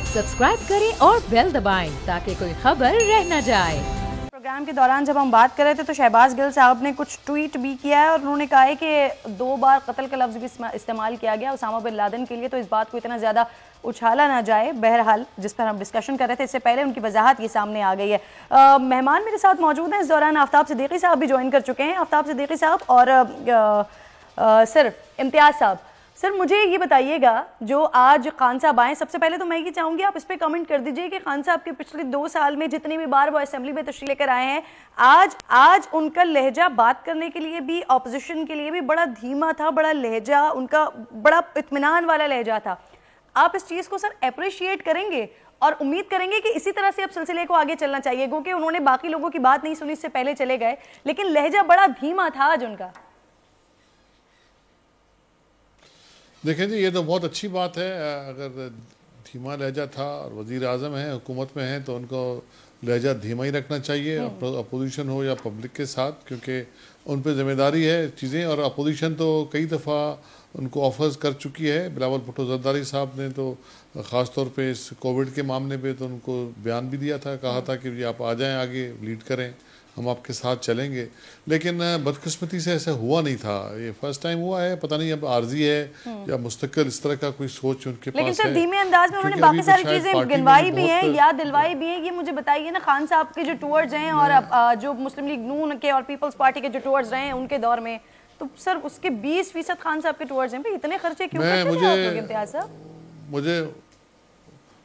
Subscribe करें और bell दबाएं ताकि कोई खबर रह न जाए। प्रोग्राम के दौरान जब हम बात कर रहे थे तो शहबाज गिल साहब ने कुछ ट्वीट भी किया है और उन्होंने कहा है कि 2 बार कत्ल का लफ्ज़ भी इस्तेमाल किया गया उसामा बिन लादेन के लिए, तो इस बात को इतना ज़्यादा उछाला ना जाए। बहरहाल जिस पर हम डिस्कशन कर रहे थे इससे पहले उनकी वजाहत ये सामने आ गई है। मेहमान मेरे साथ मौजूद हैं इस दौरान, आफ्ताब सिद्दीकी साहब भी ज्वाइन कर चुके हैं। आफ्ताब सिद्दीकी साहब और सर इम्तियाज़ साहब, सर मुझे ये बताइएगा, जो आज खान साहब आए, सबसे पहले तो मैं ये चाहूँगी आप इस पर कमेंट कर दीजिए कि खान साहब के पिछले 2 साल में जितनी भी बार वो असेंबली में तशरीफ लेकर आए हैं, आज उनका लहजा बात करने के लिए भी, ऑपोजिशन के लिए भी बड़ा धीमा था, बड़ा लहजा उनका बड़ा इत्मीनान वाला लहजा था। आप इस चीज़ को सर अप्रिशिएट करेंगे और उम्मीद करेंगे कि इसी तरह से अब सिलसिले को आगे चलना चाहिए, क्योंकि उन्होंने बाकी लोगों की बात नहीं सुनी, इससे पहले चले गए, लेकिन लहजा बड़ा धीमा था आज उनका। देखें जी, ये तो बहुत अच्छी बात है। अगर धीमा लहजा था और वज़ीर आज़म हैं, हुकूमत में हैं, तो उनको लहजा धीमा ही रखना चाहिए, अपोजिशन हो या पब्लिक के साथ, क्योंकि उन पर ज़िम्मेदारी है चीज़ें। और अपोजिशन तो कई दफ़ा उनको ऑफर्स कर चुकी है। बिलावल भुट्टो ज़रदारी साहब ने तो ख़ास तौर पे इस कोविड के मामले पे तो उनको बयान भी दिया था, कहा था कि आप आ जाएं आगे, लीड करें, हम आपके साथ चलेंगे। लेकिन बदकिस्मती से ऐसा हुआ नहीं था, ये फर्स्ट टाइम हुआ है। पता नहीं अब आर्जी है या मुस्तकिल इस तरह का कोई सोच उनके लेकिन पास सर है। धीमे अंदाज में उन्होंने बाकी सारी चीजें गिनवाई भी हैं, याद दिलवाई भी हैं। ये मुझे बताइए ना, खान साहब के जो टूर्स हैं और जो मुस्लिम लीग नून के और पीपल्स पार्टी के जो टूर्स रहे हैं उनके दौर में, तो सर उसके 20% खान साहब के टूर्स हैं, इतने खर्चे क्यों करते हैं आप लोग इम्तियाज़ साहब?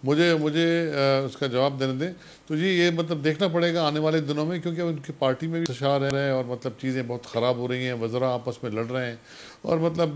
मुझे उसका जवाब देने दें। तो जी ये मतलब देखना पड़ेगा आने वाले दिनों में, क्योंकि उनकी पार्टी में भी इंतशार है और मतलब चीज़ें बहुत ख़राब हो रही हैं, वज़रा आपस में लड़ रहे हैं और मतलब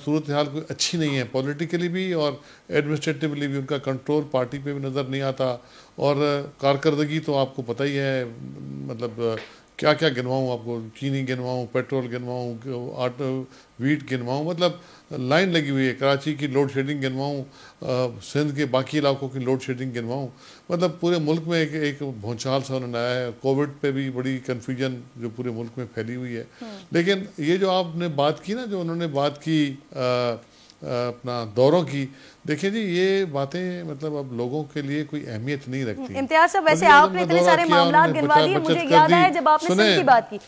सूरत हाल कोई अच्छी नहीं है, पॉलिटिकली भी और एडमिनिस्ट्रेटिवली भी। उनका कंट्रोल पार्टी पे भी नज़र नहीं आता और कारकर्दगी तो आपको पता ही है। मतलब क्या क्या गिनवाऊँ आपको, चीनी गिनवाऊँ, पेट्रोल गिनवाऊँ, आटो वीट गिनवाऊँ, मतलब लाइन लगी हुई है। कराची की लोड शेडिंग गिनवाऊँ, सिंध के बाकी इलाकों की लोड शेडिंग गिनवाऊँ, मतलब पूरे मुल्क में एक भूचाल सा उन्होंने आया है। कोविड पे भी बड़ी कन्फ्यूजन जो पूरे मुल्क में फैली हुई है। लेकिन ये जो आपने बात की ना, जो उन्होंने बात की अपना दौरों की, देखिए जी ये बातें मतलब अब लोगों के लिए कोई अहमियत नहीं रखती। इम्तियाज साहब, वैसे आपने इतने सारे मामला गिनवा दिए, मुझे याद आया जब आपने सिंध की बात की।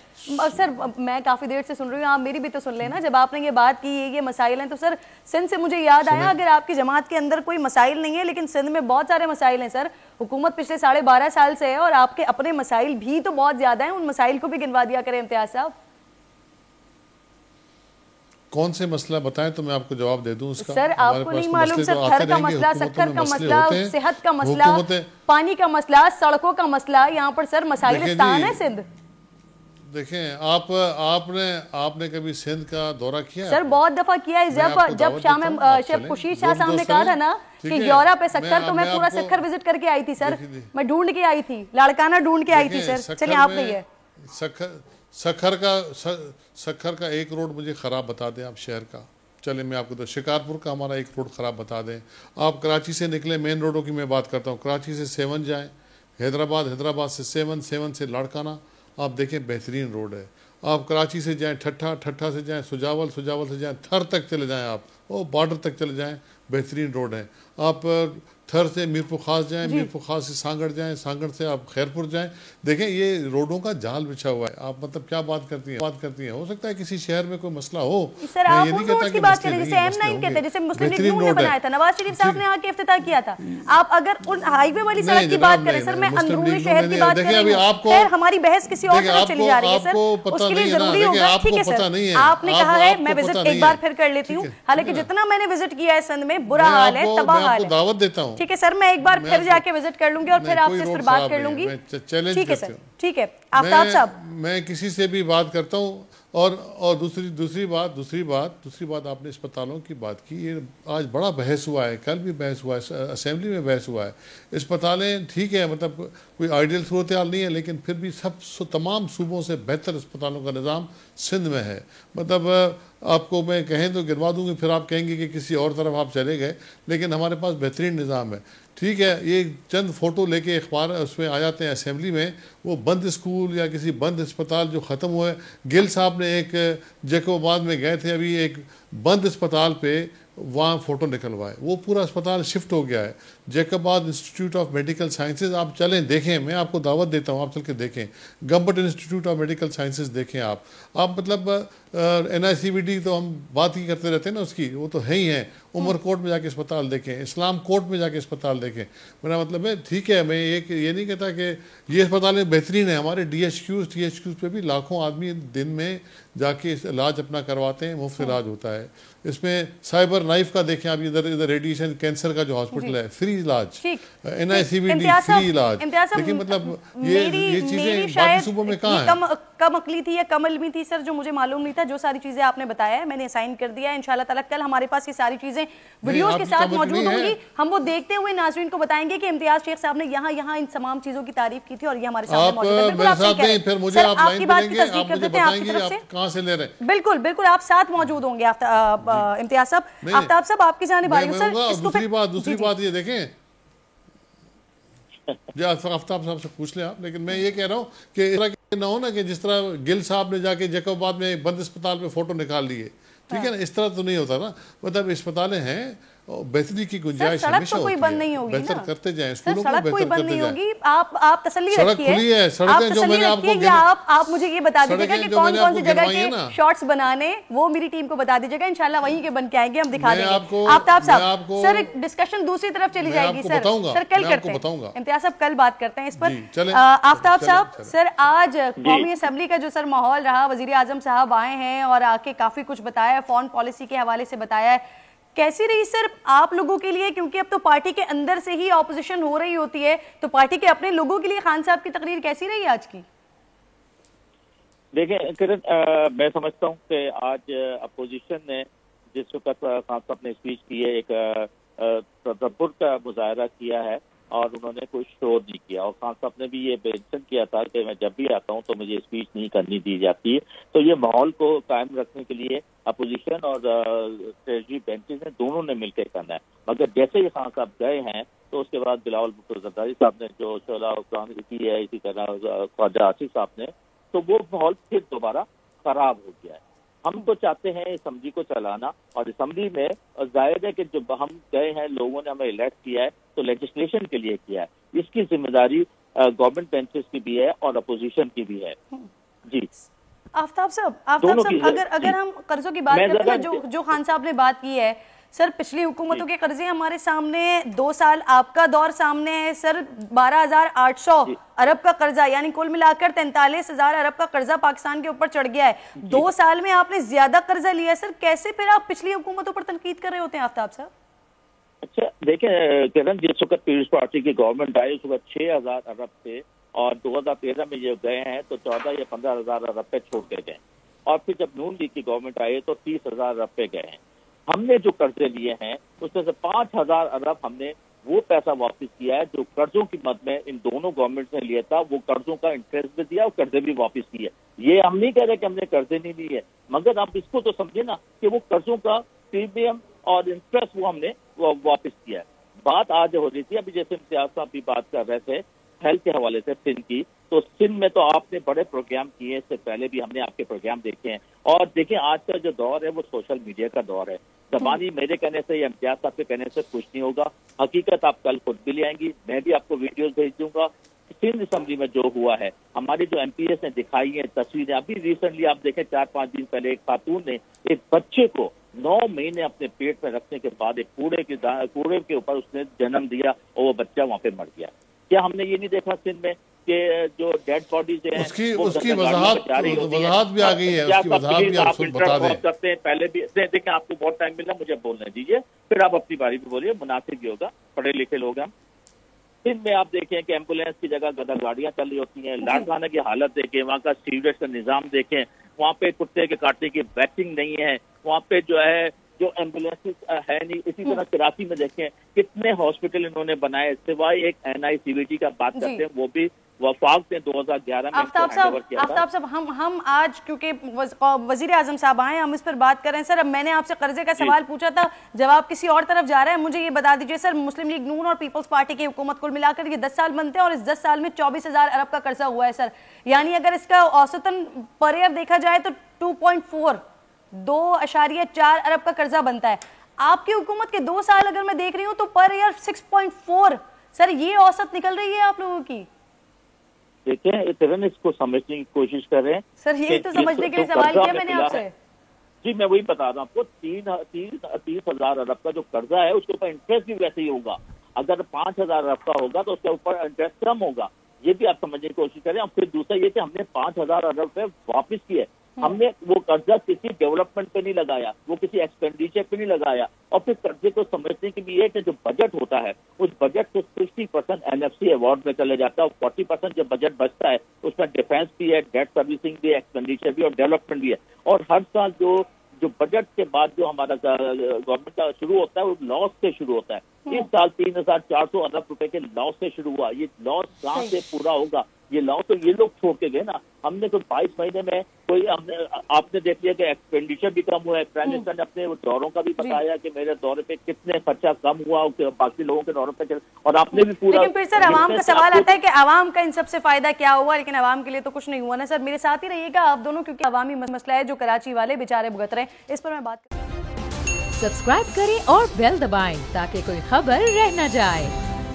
सर मैं काफी देर से सुन रही हूँ, आप मेरी भी तो सुन लेना। जब आपने ये बात की ये मसाइल हैं, तो सर सिंध से मुझे याद आया, अगर आपकी जमात के अंदर कोई मसाइल नहीं है, लेकिन सिंध में बहुत सारे मसाइल हैं सर। हुकूमत पिछले 12.5 साल से है और आपके अपने मसाइल भी तो बहुत ज्यादा हैं, उन मसाइल को भी गिनवा दिया करें इम्तियाज साहब। कौन से मसला बताएं तो मैं आपको जवाब दे दूं उसका। सर आपको नहीं मालूम सर, घर का मसला, शक्कर का मसला, सेहत का मसला, पानी का मसला, सड़कों का मसला, यहाँ पर सर मसाइलिस्तान है सिंध। देखें आपने कभी सिंध का दौरा किया? सर बहुत दफा किया है। जब शेख खुर्शीद शाह साहब ने कहा था ना कि यूरोप पे शक्कर, तो मैं पूरा शक्कर विजिट करके आई थी सर, मैं ढूंढ के आई थी, लाड़काना ढूंढ के आई थी सर। चलिए आप कहिए। सखर का एक रोड मुझे ख़राब बता दें आप शहर का। चले मैं आपको तो शिकारपुर का हमारा एक रोड ख़राब बता दें। आप कराची से निकले, मेन रोडों की मैं बात करता हूँ, कराची से 7 जाएँ हैदराबाद से 7 से लाड़काना, आप देखें बेहतरीन रोड है। आप कराची से जाएँ ठट्ठा से जाएँ सुजावल से जाएँ थर तक चले जाएँ, आप वो बॉर्डर तक चले जाएँ, बेहतरीन रोड है। आप थर से मीरपुर खास जाएं, मीरपुर खास से सांगड़ जाएं, सांगड़ से आप खैरपुर जाएं, देखें ये रोडों का जाल बिछा हुआ है। आप मतलब क्या बात करती हैं। हो सकता है किसी शहर में कोई मसला हो, सर आप उन रोड्स की बात करें जैसे M9 कहते हैं, जैसे मुस्लिम लीग नून ने बनाया था, नवाज शरीफ साहब ने आके इफ्तिताह किया था। आप अगर उन हाईवे वाली सड़क की बात करें सर, मैं अंदरूनी शहर की बात कर रही हूं। खैर हमारी बहस किसी और तरफ चली जा रही है सर, उसके लिए जरूरी होगा। ठीक है सर, आपने कहा है, मैं विजिट एक बार फिर कर लेती हूँ। हालांकि जितना मैंने विजिट किया है सिंध में, बुरा हाल है, तबाह हाल है। दावत देता हूँ, ठीक है सर, मैं एक बार फिर जाके विजिट कर लूंगी और फिर आपसे इस पर बात कर लूंगी। ठीक है सर, ठीक है। आफ्ताब साहब, मैं किसी से भी बात करता हूँ और दूसरी बात आपने अस्पतालों की बात की। ये आज बड़ा बहस हुआ है, कल भी बहस हुआ है, असेंबली में बहस हुआ है। अस्पतालें ठीक है, मतलब कोई आइडियल सूरत हाल नहीं है, लेकिन फिर भी तमाम सूबों से बेहतर अस्पतालों का निज़ाम सिंध में है। मतलब आपको मैं कहें तो गिनवा दूंगी, फिर आप कहेंगे कि किसी और तरफ आप चले गए, लेकिन हमारे पास बेहतरीन निज़ाम है। ठीक है, ये चंद फ़ोटो लेके अखबार उसमें आ जाते हैं असेंबली में, वो बंद स्कूल या किसी बंद अस्पताल जो ख़त्म हुआ है। गिल साहब ने एक जैकोबाद में गए थे, अभी एक बंद अस्पताल पे वहाँ फ़ोटो निकलवाए। वो पूरा अस्पताल शिफ्ट हो गया है। Jacobabad institute of medical sciences आप चलें देखें, मैं आपको दावत देता हूँ, आप चल के देखें। Government institute of medical sciences देखें आप मतलब NICVD तो हम बात ही करते रहते हैं ना उसकी, वो तो है ही है। उमरकोट में जाके अस्पताल देखें, इस्लाम कोर्ट में जाके अस्पताल देखें। मेरा मतलब है ठीक है, मैं ये नहीं कहता कि ये अस्पताल बेहतरीन है। हमारे THQs पे भी लाखों आदमी दिन में जाके इलाज अपना करवाते हैं, मुफ्त इलाज होता है। इसमें साइबर नाइफ का देखें आप, इधर रेडिएशन कैंसर का जो हॉस्पिटल है, फ्री इलाज, NICVD फ्री इलाज। लेकिन मतलब ये चीजें बाकी सूबों में कहाँ है? कम अकली थी या कम इल्मी थी सर, जो मुझे मालूम नहीं था। जो सारी चीजें आपने बताया है मैंने साइन कर दिया है। इंशाल्लाह ताला कल हमारे पास ये सारी चीजें वीडियोस के साथ मौजूद होंगी। हम वो देखते हुए नाज़रीन को बताएंगे कि इम्तियाज शेख साहब ने यहाँ इन तमाम चीजों की तारीफ की थी और ये हमारे सामने मौजूद है। बिल्कुल आप सही कह रहे हैं। फिर मुझे आप आपकी बात की तस्दीक कर देते हैं आपकी तरफ से। कहां से ले रहे हैं? बिल्कुल बिल्कुल आप साथ मौजूद होंगे इम्तियाज साहब। आफ्ताब साहब आपकी जानिब आ रही हूं सर। दूसरी बात ये देखें जो आफ्ताब साहब से पूछ लें आप, लेकिन मैं ये कह रहा हूँ कि इस तरह ना हो ना कि जिस तरह गिल साहब ने जाके जैकबाबाद में बंद अस्पताल में फोटो निकाल लिए, ठीक है ना, इस तरह तो नहीं होता ना। मतलब अस्पतालें हैं, बेहतरी की गुंजाइश हमेशा होती है, बेहतर करते जाएं, स्कूलों को बेहतर करते जाएं। आप तसल्ली रखिए, खुली है सड़कें जो मैंने आपको आप मुझे ये बता दीजिएगा कि कौन कौन सी जगह के शॉट्स बनाने, वो मेरी टीम को बता दीजिएगा। इंशाल्लाह वहीं के बन के आएंगे, हम दिखा देंगे। आफ्ताब साहब सर एक डिस्कशन दूसरी तरफ चली जाएगी सर कल करते हैं। इम्तियाज साहब कल बात करते हैं इस पर। आफ्ताब साहब सर आज कौमी असेंबली का जो सर माहौल रहा, वजीर आजम साहब आए हैं और आके काफी कुछ बताया, फॉरेन पॉलिसी के हवाले से बताया है। कैसी रही सर आप लोगों के लिए, क्योंकि अब तो पार्टी के अंदर से ही ऑपोजिशन हो रही होती है, तो पार्टी के अपने लोगों के लिए खान साहब की तकरीर कैसी रही आज की? देखें किरण, मैं समझता हूं कि आज अपोजिशन ने जिस वक्त खान साहब ने स्पीच की है, एक तदब्बुर का मुजाहरा किया है और उन्होंने कोई शोर नहीं किया। और खान साहब ने भी ये मेंशन किया था कि मैं जब भी आता हूं तो मुझे स्पीच नहीं करनी दी जाती है। तो ये माहौल को कायम रखने के लिए अपोजिशन और स्ट्रेटजी बेंचेस ने दोनों ने मिलकर करना है। मगर जैसे ही खान साहब गए हैं तो उसके बाद बिलावल भुट्टो जरदारी साहब ने जो शोला हुक्मरानी की है, इसी तरह ख्वाजा आसिफ साहब ने, तो वो माहौल फिर दोबारा खराब हो गया है। हम तो चाहते हैं असेंबली को चलाना, और असेंबली में जाहिर है कि जब हम गए हैं, लोगों ने हमें इलेक्ट किया है तो लेजिस्लेशन के लिए किया है। इसकी जिम्मेदारी गवर्नमेंट बेंचेस की भी है और अपोजिशन की भी है। जी आफ्ताब साहब अगर हम कर्जों की बात करते हैं, जो खान साहब ने बात की है सर, पिछली हुकूमतों के कर्जे हमारे सामने, 2 साल आपका दौर सामने है सर, 12,800 अरब का कर्जा, यानी कुल मिलाकर 43,000 अरब का कर्जा पाकिस्तान के ऊपर चढ़ गया है। 2 साल में आपने ज्यादा कर्जा लिया है सर, कैसे फिर आप पिछली हुकूमतों पर तनकीद कर रहे होते हैं आफ्ताब साहब? अच्छा देखें किरण, जिस वक्त पीपल्स पार्टी की गवर्नमेंट आई उस वक्त 6,000 अरब थे और 2013 में ये गए हैं तो 14 या 15,000 अरब पे छोड़ के गए, और फिर जब नून लीग की गवर्नमेंट आई तो 30,000 अरब पे गए हैं। हमने जो कर्जे लिए हैं उसमें से 5,000 अरब हमने वो पैसा वापस किया है जो कर्जों की मद में इन दोनों गवर्नमेंट ने लिया था। वो कर्जों का इंटरेस्ट भी दिया और कर्जे भी वापस किए। ये हम नहीं कह रहे कि हमने कर्जे नहीं लिए, मगर आप इसको तो समझे ना कि वो कर्जों का प्रीमियम और इंटरेस्ट वो हमने वापस किया है। बात आज हो रही थी, अभी जैसे इम्तियाज साहब भी बात कर रहे थे हेल्थ के हवाले से सिंध की, तो सिंध में तो आपने बड़े प्रोग्राम किए, इससे पहले भी हमने आपके प्रोग्राम देखे हैं। और देखिए आज का जो दौर है वो सोशल मीडिया का दौर है। जबानी मेरे कहने से या इम्तियाज साहब के कहने से कुछ नहीं होगा, हकीकत आप कल खुद भी ले आएंगी, मैं भी आपको वीडियोस भेज दूंगा। सिंध असेंबली में जो हुआ है, हमारी जो MPS ने दिखाई है तस्वीरें, अभी रिसेंटली आप देखें 4-5 दिन पहले एक खातून ने एक बच्चे को 9 महीने अपने पेट में रखने के बाद एक कूड़े के ऊपर उसने जन्म दिया और वो बच्चा वहां पे मर गया। क्या हमने ये नहीं देखा सिंध में कि जो डेड बॉडीज हैं उसकी वजाहत भी आ गई है, उसकी वजाहत भी आप बता दें। करते हैं पहले भी देखें, आपको बहुत टाइम मिला, मुझे बोलने दीजिए, फिर आप अपनी बारी पे बोलिए, मुनासिब भी होगा, पढ़े लिखे लोग हैं। सिंध में आप देखें कि एम्बुलेंस की जगह गधा गाड़ियां चल रही होती हैं। लाड़खाना की हालत देखें, वहाँ का सीवरेज का निजाम देखें, वहाँ पे कुत्ते के काटने की वैक्सीन नहीं है, वहाँ पे जो है जो एम्बुलेंसेस है नहीं। इसी तरह कराची में देखें कितने हॉस्पिटल इन्होंने बनाए, सिवाय एक NICVD का बात करते हैं, वो भी वफाक ने 2011 में आफ्ताब साहब हम आज क्योंकि वजीर आजम साहब आए, हम इस पर बात कर रहे हैं सर। अब मैंने आपसे कर्जे का सवाल पूछा था, जवाब किसी और तरफ जा रहा है। मुझे ये बता दीजिए सर, मुस्लिम लीग नून और पीपल्स पार्टी की हुकूमत कुल मिलाकर ये 10 साल बनते हैं और इस 10 साल में 24,000 अरब का कर्जा हुआ है सर। यानी अगर इसका औसतन पर ईयर देखा जाए तो 2.4 2.4 अरब का कर्जा बनता है। आपकी हुकूमत के 2 साल अगर मैं देख रही हूँ तो पर ईयर 6.4, सर ये औसत निकल रही है आप लोगों की। देखिए किरण, इसको समझने की कोशिश कर रहे हैं सर, यही तो समझने के लिए सवाल किया मैंने आपसे। जी मैं वही बता रहा हूँ आपको, 30,000 अरब का जो कर्जा है उसके ऊपर इंटरेस्ट भी वैसे ही होगा। अगर 5,000 अरब का होगा तो उसके ऊपर इंटरेस्ट कम होगा, ये भी आप समझने की कोशिश करें। और फिर दूसरा ये कि हमने 5,000 अरब रुपए वापस किए, हमने वो कर्जा किसी डेवलपमेंट पे नहीं लगाया, वो किसी एक्सपेंडिचर पे नहीं लगाया। और फिर कर्जे को समझने की भी ये कि जो बजट होता है उस बजट से 60% एनएफसी अवार्ड में चले जाता है और 40% जो बजट बचता है उसमें डिफेंस भी है, डेट सर्विसिंग भी है, एक्सपेंडिचर भी और डेवलपमेंट भी है। और हर साल जो बजट के बाद जो हमारा गवर्नमेंट का शुरू होता है वो लॉस से शुरू होता है। इस साल 3,400 अरब रुपए के लॉस से शुरू हुआ। ये लॉस कहाँ से पूरा होगा? ये लॉस तो ये लोग छोड़ के गए ना। हमने तो 22 महीने में आपने देख लिया कि एक्सपेंडिचर भी कम हुआ है। प्राइम मिनिस्टर ने अपने दौरों का भी बताया कि मेरे दौरे पे कितने खर्चा कम हुआ, बाकी लोगों के दौरों पे और आपने भी पूरा। लेकिन फिर सर आवाम का सवाल आता है कि आवाम का इन सबसे फायदा क्या हुआ? लेकिन आवाम के लिए तो कुछ नहीं हुआ ना सर। मेरे साथ ही रहिएगा आप दोनों, क्योंकि अवामी मसला है जो कराची वाले बेचारे भुगत रहे हैं, इस पर मैं बात। सब्सक्राइब करें और बेल दबाएं ताकि कोई खबर रह न जाए।